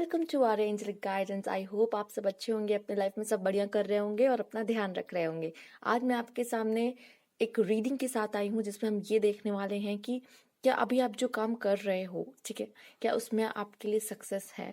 Welcome to our angelic guidance. I hope आप सब अच्छे होंगे, अपने लाइफ में सब बढ़िया कर रहे होंगे और अपना ध्यान रख रहे होंगे। आज मैं आपके सामने एक रीडिंग के साथ आई हूँ जिसमें हम ये देखने वाले हैं कि क्या अभी आप जो काम कर रहे हो, ठीक है, क्या उसमें आपके लिए सक्सेस है।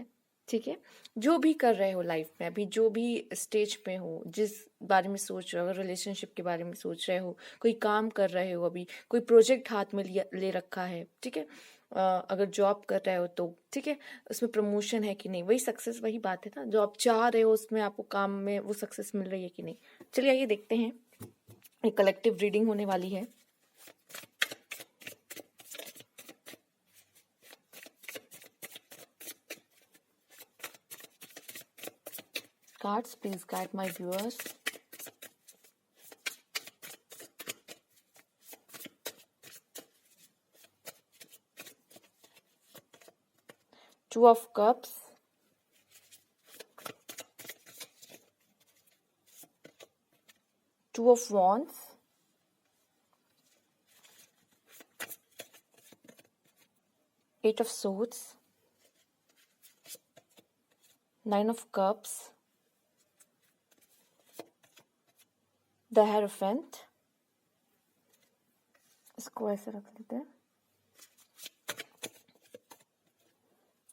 ठीक है, जो भी कर रहे हो लाइफ में, अभी जो भी स्टेज पे हो, जिस बारे में सोच रहे हो, अगर रिलेशनशिप के बारे में सोच रहे हो, कोई काम कर रहे हो, अभी कोई प्रोजेक्ट हाथ में ले रखा है, ठीक है, अगर जॉब कर रहे हो तो ठीक है, उसमें प्रमोशन है कि नहीं, वही सक्सेस, वही बात है ना, जो आप चाह रहे हो उसमें आपको काम में वो सक्सेस मिल रही है कि नहीं। चलिए आइए देखते हैं, एक कलेक्टिव रीडिंग होने वाली है। Cards please guide my viewers. Two of cups, two of wands, eight of swords, nine of cups, the hierophant. इसको ऐसे रख लेते हैं।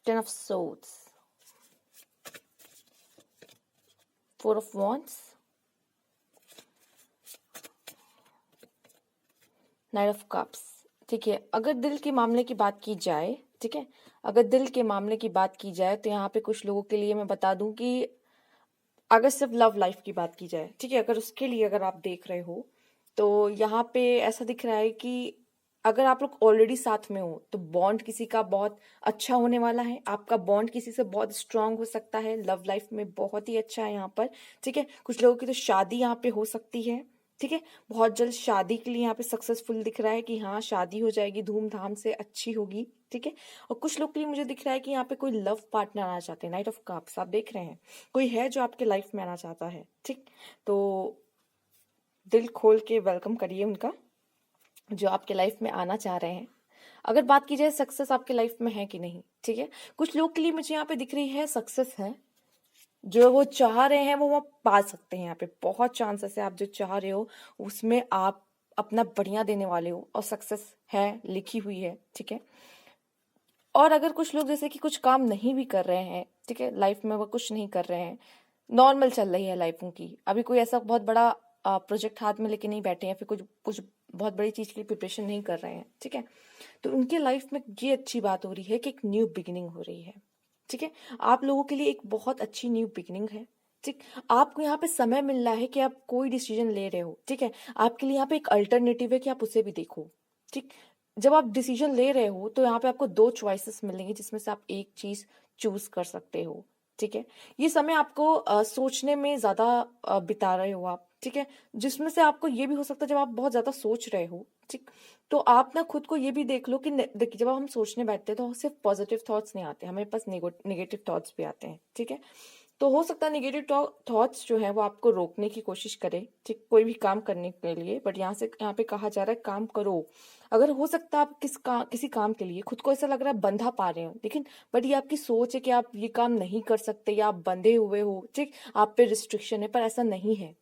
Ten of swords, four of wands, knight of cups. ठीक है, अगर दिल के मामले की बात की जाए, ठीक है, अगर दिल के मामले की बात की जाए तो यहाँ पे कुछ लोगों के लिए मैं बता दूं कि अगर सिर्फ लव लाइफ की बात की जाए, ठीक है, अगर उसके लिए अगर आप देख रहे हो तो यहाँ पे ऐसा दिख रहा है कि अगर आप लोग ऑलरेडी साथ में हो तो बॉन्ड किसी का बहुत अच्छा होने वाला है, आपका बॉन्ड किसी से बहुत स्ट्रांग हो सकता है, लव लाइफ में बहुत ही अच्छा है यहाँ पर। ठीक है, कुछ लोगों की तो शादी यहाँ पे हो सकती है। ठीक है, बहुत जल्द शादी के लिए यहाँ पे सक्सेसफुल दिख रहा है कि हाँ शादी हो जाएगी, धूमधाम से अच्छी होगी। ठीक है, और कुछ लोग के लिए मुझे दिख रहा है कि यहाँ पे कोई लव पार्टनर आना चाहते हैं। नाइट ऑफ कप्स आप देख रहे हैं, कोई है जो आपके लाइफ में आना चाहता है। ठीक, तो दिल खोल के वेलकम करिए उनका जो आपके लाइफ में आना चाह रहे हैं। अगर बात की जाए सक्सेस आपके लाइफ में है कि नहीं, ठीक है, कुछ लोग के लिए मुझे यहाँ पे दिख रही है सक्सेस है, जो वो चाह रहे हैं वो पा सकते हैं। यहाँ पे बहुत चांसेस है, आप जो चाह रहे हो उसमें आप अपना बढ़िया देने वाले हो और सक्सेस है, लिखी हुई है। ठीक है, और अगर कुछ लोग जैसे कि कुछ काम नहीं भी कर रहे हैं, ठीक है, लाइफ में वो कुछ नहीं कर रहे हैं, नॉर्मल चल रही है लाइफ उनकी, अभी कोई ऐसा बहुत बड़ा प्रोजेक्ट हाथ में लेके नहीं बैठे हैं, फिर कुछ कुछ बहुत बड़ी चीज के लिए प्रिपरेशन नहीं कर रहे हैं, ठीक है, तो उनके लाइफ में ये अच्छी बात हो रही है कि एक न्यू बिगिनिंग हो रही है। ठीक है, आप लोगों के लिए एक बहुत अच्छी न्यू बिगिनिंग है। ठीक, आपको यहाँ पे समय मिल रहा है कि आप कोई डिसीजन ले रहे हो। ठीक है, आपके लिए यहाँ पे एक अल्टरनेटिव है कि आप उसे भी देखो। ठीक, जब आप डिसीजन ले रहे हो तो यहाँ पे आपको दो चॉइसेस मिलेंगे जिसमें से आप एक चीज चूज कर सकते हो। ठीक है, ये समय आपको सोचने में ज्यादा बिता रहे हो आप। ठीक है, जिसमें से आपको ये भी हो सकता है जब आप बहुत ज्यादा सोच रहे हो, ठीक, तो आप ना खुद को ये भी देख लो कि देखिए जब हम सोचने बैठते हैं तो सिर्फ पॉजिटिव थॉट्स नहीं आते, हमारे पास नेगेटिव थॉट्स भी आते हैं। ठीक है, तो हो सकता है नेगेटिव थॉट्स जो है वो आपको रोकने की कोशिश करे, ठीक, कोई भी काम करने के लिए, बट यहाँ पे कहा जा रहा है काम करो। अगर हो सकता है आप किसी काम के लिए खुद को ऐसा लग रहा है बंधा पा रहे हो, लेकिन बट ये आपकी सोच है कि आप ये काम नहीं कर सकते या आप बंधे हुए हो, ठीक, आप पे रिस्ट्रिक्शन है, पर ऐसा नहीं है।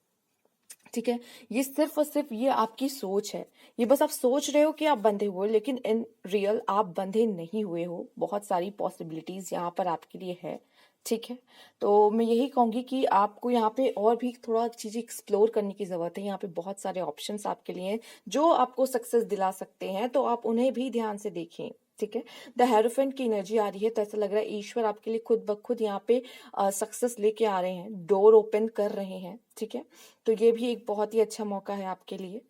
ठीक है, ये सिर्फ और सिर्फ ये आपकी सोच है, ये बस आप सोच रहे हो कि आप बंधे हुए हो, लेकिन इन रियल आप बंधे नहीं हुए हो। बहुत सारी पॉसिबिलिटीज यहाँ पर आपके लिए है। ठीक है, तो मैं यही कहूंगी कि आपको यहाँ पे और भी थोड़ा चीजें एक्सप्लोर करने की जरूरत है। यहाँ पे बहुत सारे ऑप्शंस आपके लिए हैं जो आपको सक्सेस दिला सकते हैं, तो आप उन्हें भी ध्यान से देखें। ठीक है, द हेरोफेंट की एनर्जी आ रही है, तो ऐसा लग रहा है ईश्वर आपके लिए खुद ब खुद यहाँ पे सक्सेस लेके आ रहे हैं, डोर ओपन कर रहे हैं। ठीक है, तो ये भी एक बहुत ही अच्छा मौका है आपके लिए।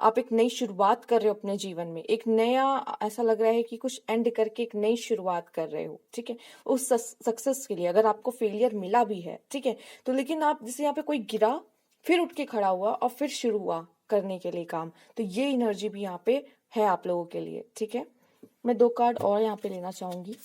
आप एक नई शुरुआत कर रहे हो अपने जीवन में, एक नया, ऐसा लग रहा है कि कुछ एंड करके एक नई शुरुआत कर रहे हो। ठीक है, उस सक्सेस के लिए अगर आपको फेलियर मिला भी है, ठीक है, तो लेकिन आप जैसे यहाँ पे कोई गिरा फिर उठ के खड़ा हुआ और फिर शुरू हुआ करने के लिए काम, तो ये एनर्जी भी यहाँ पे है आप लोगों के लिए। ठीक है, मैं दो कार्ड और यहाँ पे लेना चाहूंगी।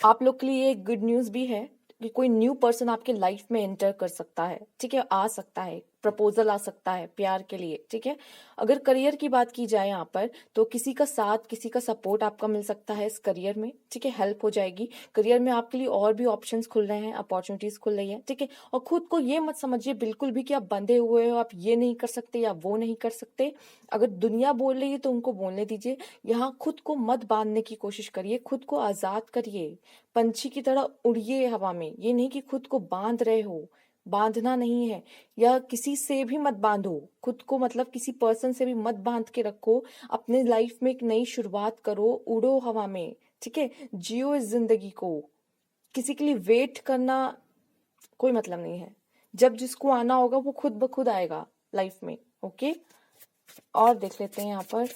आप लोग के लिए एक गुड न्यूज भी है कि कोई न्यू पर्सन आपके लाइफ में एंटर कर सकता है। ठीक है, आ सकता है, प्रपोजल आ सकता है प्यार के लिए, ठीक है। अगर करियर की बात की जाए यहाँ पर, तो किसी का साथ, किसी का सपोर्ट आपका मिल सकता है इस करियर में, ठीक है। हेल्प हो जाएगी करियर में, आपके लिए और भी ऑप्शंस खुल रहे हैं, अपॉर्चुनिटीज खुल रही है, ठीक है। और खुद को ये मत समझिए बिल्कुल भी कि आप बंधे हुए हो, आप ये नहीं कर सकते या वो नहीं कर सकते। अगर दुनिया बोल रही है तो उनको बोलने दीजिए, यहाँ खुद को मत बांधने की कोशिश करिए, खुद को आजाद करिए, पंछी की तरह उड़िए हवा में। ये नहीं कि खुद को बांध रहे हो, बांधना नहीं है। या किसी से भी मत बांधो खुद को, मतलब किसी पर्सन से भी मत बांध के रखो। अपने लाइफ में एक नई शुरुआत करो, उड़ो हवा में, ठीक है। जियो इस जिंदगी को। किसी के लिए वेट करना कोई मतलब नहीं है। जब जिसको आना होगा वो खुद ब खुद आएगा लाइफ में, ओके। और देख लेते हैं यहाँ पर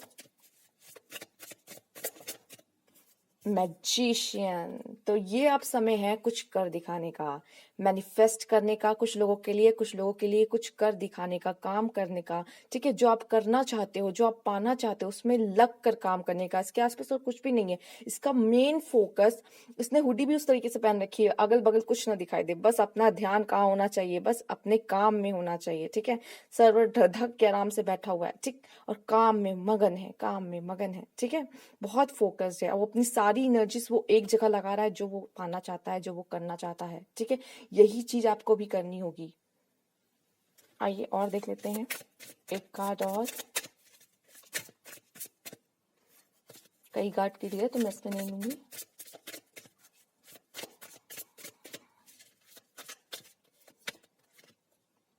मैजिशियन। तो ये अब समय है कुछ कर दिखाने का, मैनिफेस्ट करने का, कुछ लोगों के लिए, कुछ लोगों के लिए कुछ कर दिखाने का, काम करने का, ठीक है। जो आप करना चाहते हो, जो आप पाना चाहते हो, उसमें लग कर काम करने का। इसके आसपास और कुछ भी नहीं है। इसका मेन फोकस, इसने हुडी भी उस तरीके से पहन रखी है, अगल बगल कुछ ना दिखाई दे, बस अपना ध्यान कहाँ होना चाहिए, बस अपने काम में होना चाहिए, ठीक है। सर्वर ढक के आराम से बैठा हुआ है, ठीक, और काम में मगन है, काम में मगन है, ठीक है। बहुत फोकस्ड है, वो अपनी सारी एनर्जीज वो एक जगह लगा रहा है, जो वो पाना चाहता है, जो वो करना चाहता है, ठीक है। यही चीज आपको भी करनी होगी। आइए और देख लेते हैं एक कार्ड और। कई कार्ड की है तो मैं इसमें नहीं लूंगी।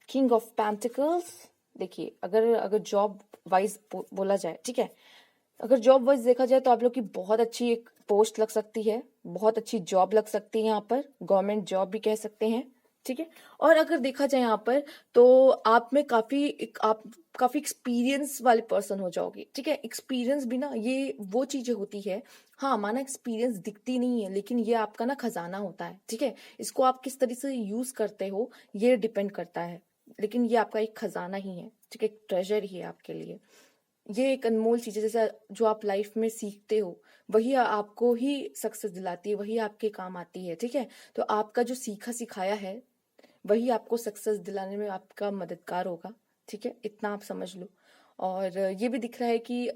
King of pentacles. देखिए, अगर जॉब वाइज बोला जाए, ठीक है, अगर जॉब वाइज देखा जाए तो आप लोग की बहुत अच्छी एक पोस्ट लग सकती है, बहुत अच्छी जॉब लग सकती है, यहाँ पर गवर्नमेंट जॉब भी कह सकते हैं, ठीक है। और अगर देखा जाए यहाँ पर तो आप में आप काफी एक्सपीरियंस वाले पर्सन हो जाओगे, ठीक है। एक्सपीरियंस भी ना, ये वो चीजें होती है, हाँ माना एक्सपीरियंस दिखती नहीं है, लेकिन ये आपका ना खजाना होता है, ठीक है। इसको आप किस तरह से यूज करते हो ये डिपेंड करता है, लेकिन ये आपका एक खजाना ही है, ठीक है, एक ट्रेजर ही है आपके लिए। ये एक अनमोल चीज है, जैसे जो आप लाइफ में सीखते हो वही आपको ही सक्सेस दिलाती है, वही आपके काम आती है, ठीक है। तो आपका जो सीखा सिखाया है वही आपको सक्सेस दिलाने में आपका मददगार होगा, ठीक है, इतना आप समझ लो। और ये भी दिख रहा है कि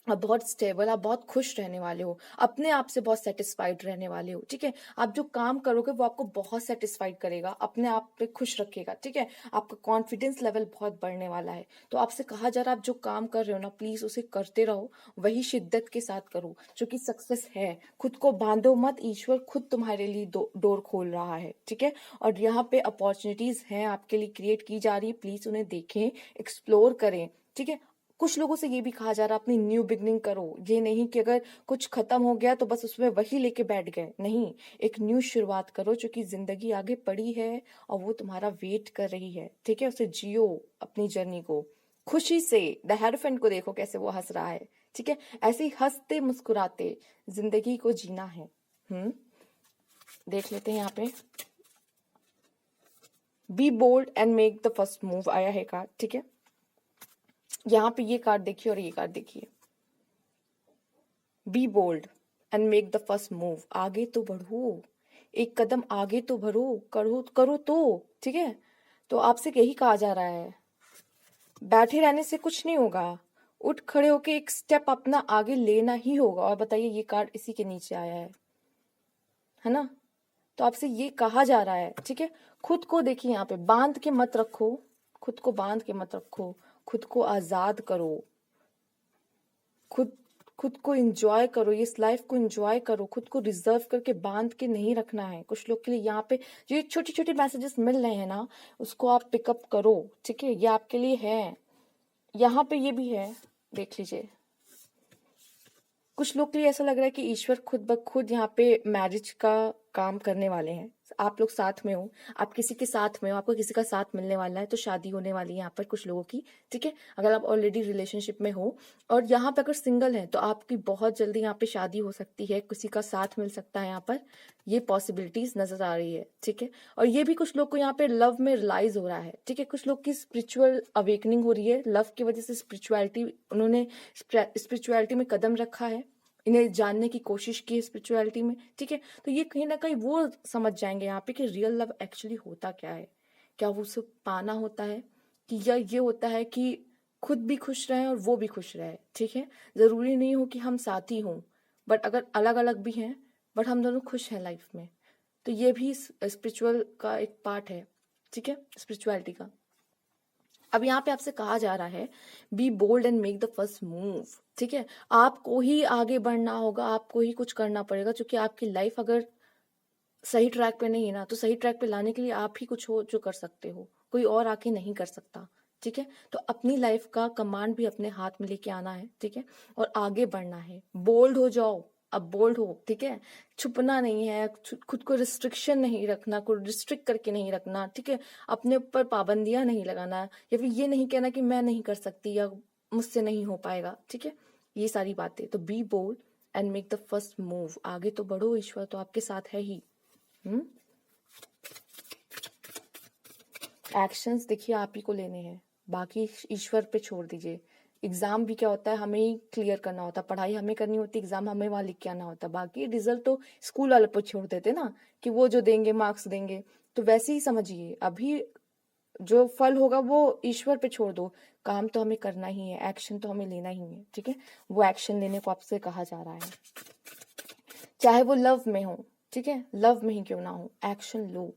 आप बहुत स्टेबल, आप बहुत खुश रहने वाले हो, अपने आप से बहुत सेटिस्फाइड रहने वाले हो, ठीक है। आप जो काम करोगे वो आपको बहुत सेटिस्फाइड करेगा, अपने आप पे खुश रखेगा, ठीक है। आपका कॉन्फिडेंस लेवल बहुत बढ़ने वाला है। तो आपसे कहा जा रहा है आप जो काम कर रहे हो ना, प्लीज उसे करते रहो, वही शिद्दत के साथ करो, जो कि सक्सेस है। खुद को बांधो मत, ईश्वर खुद तुम्हारे लिए डोर खोल रहा है, ठीक है। और यहाँ पे अपॉर्चुनिटीज हैं आपके लिए क्रिएट की जा रही है, प्लीज उन्हें देखें, एक्सप्लोर करें, ठीक है। कुछ लोगों से ये भी कहा जा रहा है अपनी न्यू बिगनिंग करो, ये नहीं कि अगर कुछ खत्म हो गया तो बस उसमें वही लेके बैठ गए, नहीं, एक न्यू शुरुआत करो, क्योंकि जिंदगी आगे पड़ी है और वो तुम्हारा वेट कर रही है, ठीक है। उसे जियो, अपनी जर्नी को खुशी से। द हेरोफेंट को देखो कैसे वो हंस रहा है, ठीक है। ऐसे ही हंसते मुस्कुराते जिंदगी को जीना है। देख लेते हैं यहाँ पे be bold and make the first move आया है कार्ड, ठीक है। यहाँ पे ये कार्ड देखिए और ये कार्ड देखिए, be bold and make the first move. आगे तो बढ़ो, एक कदम आगे तो बढ़ो, करो करो तो, ठीक है। तो आपसे यही कहा जा रहा है, बैठे रहने से कुछ नहीं होगा, उठ खड़े होके एक स्टेप अपना आगे लेना ही होगा। और बताइए, ये कार्ड इसी के नीचे आया है ना। तो आपसे ये कहा जा रहा है, ठीक है। खुद को देखिए यहाँ पे बांध के मत रखो, खुद को बांध के मत रखो, खुद को आजाद करो, खुद खुद को एंजॉय करो, इस लाइफ को एंजॉय करो, खुद को रिजर्व करके बांध के नहीं रखना है। कुछ लोग के लिए यहाँ पे जो ये छोटी छोटी मैसेजेस मिल रहे हैं ना, उसको आप पिकअप करो, ठीक है, ये आपके लिए है। यहाँ पे ये भी है, देख लीजिए। कुछ लोग के लिए ऐसा लग रहा है कि ईश्वर खुद ब खुद यहाँ पे मैरिज का काम करने वाले हैं। आप लोग साथ में हो, आप किसी के साथ में हो, आपको किसी का साथ मिलने वाला है, तो शादी होने वाली है यहाँ पर कुछ लोगों की, ठीक है। अगर आप ऑलरेडी रिलेशनशिप में हो, और यहाँ पे अगर सिंगल है तो आपकी बहुत जल्दी यहाँ पे शादी हो सकती है, किसी का साथ मिल सकता है यहाँ पर, ये पॉसिबिलिटीज नजर आ रही है, ठीक है। और ये भी कुछ लोग को यहाँ पे लव में रियलाइज हो रहा है, ठीक है। कुछ लोग की स्पिरिचुअल अवेकनिंग हो रही है, लव की वजह से स्पिरिचुअलिटी, उन्होंने स्पिरिचुअलिटी में कदम रखा है, इन्हें जानने की कोशिश की है स्पिरिचुअलिटी में, ठीक है। तो ये कहीं ना कहीं वो समझ जाएंगे यहाँ पे कि रियल लव एक्चुअली होता क्या है, क्या वो उसे पाना होता है, कि या ये होता है कि खुद भी खुश रहें और वो भी खुश रहे, ठीक है। जरूरी नहीं हो कि हम साथी हों, बट अगर अलग अलग भी हैं बट हम दोनों खुश हैं लाइफ में, तो ये भी स्पिरिचुअल का एक पार्ट है, ठीक है, स्पिरिचुअलिटी का। अब यहाँ पे आपसे कहा जा रहा है be bold and make the first move, ठीक है। आपको ही आगे बढ़ना होगा, आपको ही कुछ करना पड़ेगा, क्योंकि आपकी लाइफ अगर सही ट्रैक पे नहीं है ना, तो सही ट्रैक पे लाने के लिए आप ही कुछ हो जो कर सकते हो, कोई और आके नहीं कर सकता, ठीक है। तो अपनी लाइफ का कमांड भी अपने हाथ में लेके आना है, ठीक है, और आगे बढ़ना है। बोल्ड हो जाओ, अब बोल्ड हो, ठीक है। छुपना नहीं है, खुद को रिस्ट्रिक्शन नहीं रखना, को रिस्ट्रिक्ट करके नहीं रखना, ठीक है। अपने ऊपर पाबंदियां नहीं लगाना, या फिर ये नहीं कहना कि मैं नहीं कर सकती या मुझसे नहीं हो पाएगा, ठीक है। ये सारी बातें, तो be bold and make the first move, आगे तो बढ़ो, ईश्वर तो आपके साथ है ही। एक्शंस देखिए आप ही को लेने हैं, बाकी ईश्वर पे छोड़ दीजिए। एग्जाम भी क्या होता है, हमें ही क्लियर करना होता है, पढ़ाई हमें करनी होती है, एग्जाम हमें वहां लिख के आना होता है, बाकी रिजल्ट तो स्कूल वाले पर छोड़ देते ना, कि वो जो देंगे मार्क्स देंगे। तो वैसे ही समझिए, अभी जो फल होगा वो ईश्वर पे छोड़ दो, काम तो हमें करना ही है, एक्शन तो हमें लेना ही है, ठीक है। वो एक्शन लेने को आपसे कहा जा रहा है, चाहे वो लव में हो, ठीक है, लव में ही क्यों ना हो, action low.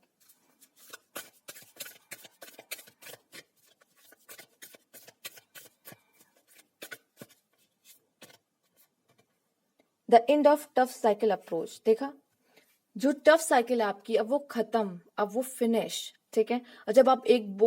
The end of tough cycle approach, देखा, जो टफ साइकिल है आपकी, अब वो खत्म, अब वो फिनिश, ठीक है। और जब आप एक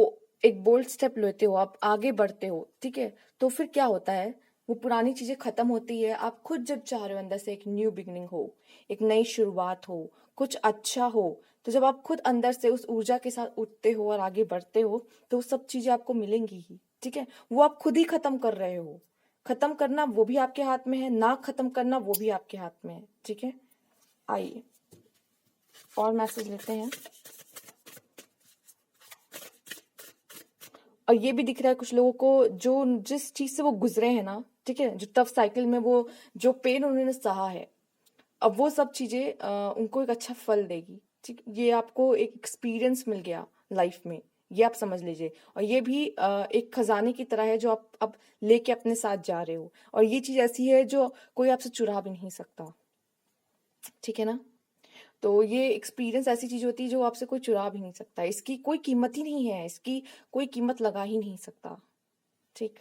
बोल्ड स्टेप लेते हो, आप आगे बढ़ते हो, ठीक है, तो फिर क्या होता है, वो पुरानी चीजें खत्म होती है, आप खुद जब चाह रहे हो अंदर से एक न्यू बिगनिंग हो, एक नई शुरुआत हो, कुछ अच्छा हो, तो जब आप खुद अंदर से उस ऊर्जा के साथ उठते हो और आगे बढ़ते हो, तो वो सब चीजें आपको मिलेंगी ही, ठीक है। वो आप खुद ही खत्म कर रहे हो, खत्म करना वो भी आपके हाथ में है, ना खत्म करना वो भी आपके हाथ में है, ठीक है। आइए और मैसेज लेते हैं। और ये भी दिख रहा है कुछ लोगों को, जो जिस चीज से वो गुजरे हैं ना, ठीक है, जो टफ साइकिल में वो जो पेन उन्होंने सहा है, अब वो सब चीजें उनको एक अच्छा फल देगी, ठीक। ये आपको एक एक्सपीरियंस मिल गया लाइफ में, ये आप समझ लीजिए। और ये भी एक खजाने की तरह है जो आप अब लेके अपने साथ जा रहे हो, और ये चीज ऐसी है जो कोई आपसे चुरा भी नहीं सकता, ठीक है ना। तो ये एक्सपीरियंस ऐसी चीज होती है जो आपसे कोई चुरा भी नहीं सकता, इसकी कोई कीमत ही नहीं है, इसकी कोई कीमत लगा ही नहीं सकता, ठीक।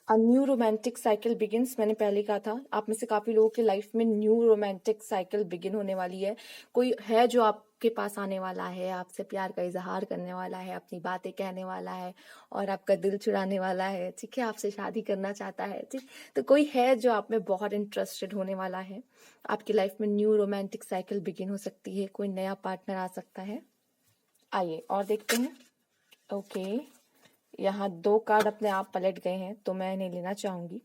A new romantic cycle begins, मैंने पहले कहा था, आप में से काफी लोगों की लाइफ में न्यू रोमांटिक साइकिल बिगिन होने वाली है। कोई है जो आपके पास आने वाला है, आपसे प्यार का इजहार करने वाला है, अपनी बातें कहने वाला है और आपका दिल चुराने वाला है, ठीक है, आपसे शादी करना चाहता है, ठीक। तो कोई है जो आप में बहुत इंटरेस्टेड होने वाला है, आपकी लाइफ में न्यू रोमांटिक साइकिल बिगिन हो सकती है, कोई नया पार्टनर आ सकता है। आइए और देखते हैं। ओके, यहाँ 2 कार्ड अपने आप पलट गए हैं, तो मैं इन्हें लेना चाहूंगी।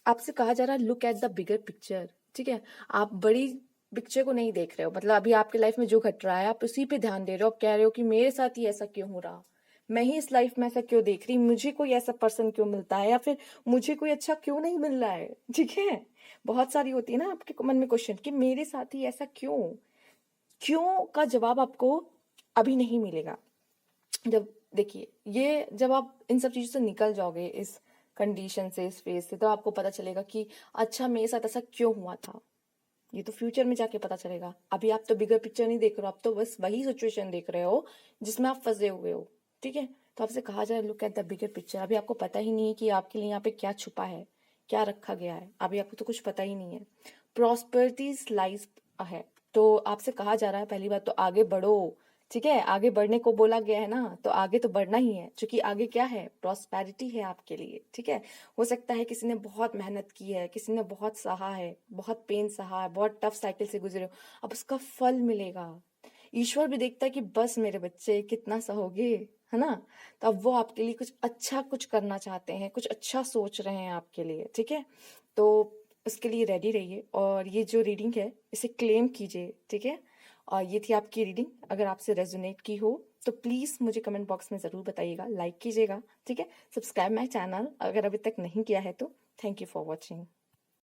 आपसे कहा जा रहा है look at the bigger picture, ठीक है। आप बड़ी पिक्चर को नहीं देख रहे हो, मतलब अभी आपके लाइफ में जो घट रहा है आप उसी पे ध्यान दे रहे हो, आप कह रहे हो कि मेरे साथ ही ऐसा क्यों हो रहा, मैं ही इस लाइफ में ऐसा क्यों देख रही, मुझे कोई ऐसा पर्सन क्यों मिलता है, या फिर मुझे कोई अच्छा क्यों नहीं मिल रहा है, ठीक है। बहुत सारी होती है ना आपके मन में क्वेश्चन कि मेरे साथ ही ऐसा क्यों, क्यों का जवाब आपको अभी नहीं मिलेगा। जब देखिए, ये जब आप इन सब चीजों से निकल जाओगे, इस कंडीशन से, इस फेज से, तो आपको पता चलेगा कि अच्छा मेरे साथ ऐसा क्यों हुआ था। ये तो फ्यूचर में जाके पता चलेगा, अभी आप तो बिगर पिक्चर नहीं देख रहे हो, आप तो बस वही सिचुएशन देख रहे हो जिसमें आप फंसे हुए हो, ठीक है। तो आपसे कहा जाए look at the bigger picture, अभी आपको पता ही नहीं है कि आपके लिए यहाँ पे क्या छुपा है, क्या रखा गया है, अभी आपको तो कुछ पता ही नहीं है। प्रॉस्पेरिटीज लाइज है, तो आपसे कहा जा रहा है पहली बात तो आगे बढ़ो, ठीक है, आगे बढ़ने को बोला गया है ना, तो आगे तो बढ़ना ही है, क्योंकि आगे क्या है, प्रॉस्पेरिटी है आपके लिए, ठीक है। हो सकता है किसी ने बहुत मेहनत की है, किसी ने बहुत सहा है, बहुत पेन सहा है, बहुत टफ साइकिल से गुजरे हो, अब उसका फल मिलेगा। ईश्वर भी देखता है कि बस मेरे बच्चे कितना सहोगे, है ना। तो अब वो आपके लिए कुछ अच्छा कुछ करना चाहते हैं, कुछ अच्छा सोच रहे हैं आपके लिए, ठीक है। तो उसके लिए रेडी रहिए, और ये जो रीडिंग है इसे क्लेम कीजिए, ठीक है। और ये थी आपकी रीडिंग, अगर आपसे रेजोनेट की हो तो प्लीज मुझे कमेंट बॉक्स में जरूर बताइएगा, लाइक कीजिएगा, ठीक है। सब्सक्राइब माय चैनल अगर अभी तक नहीं किया है तो। Thank you for watching.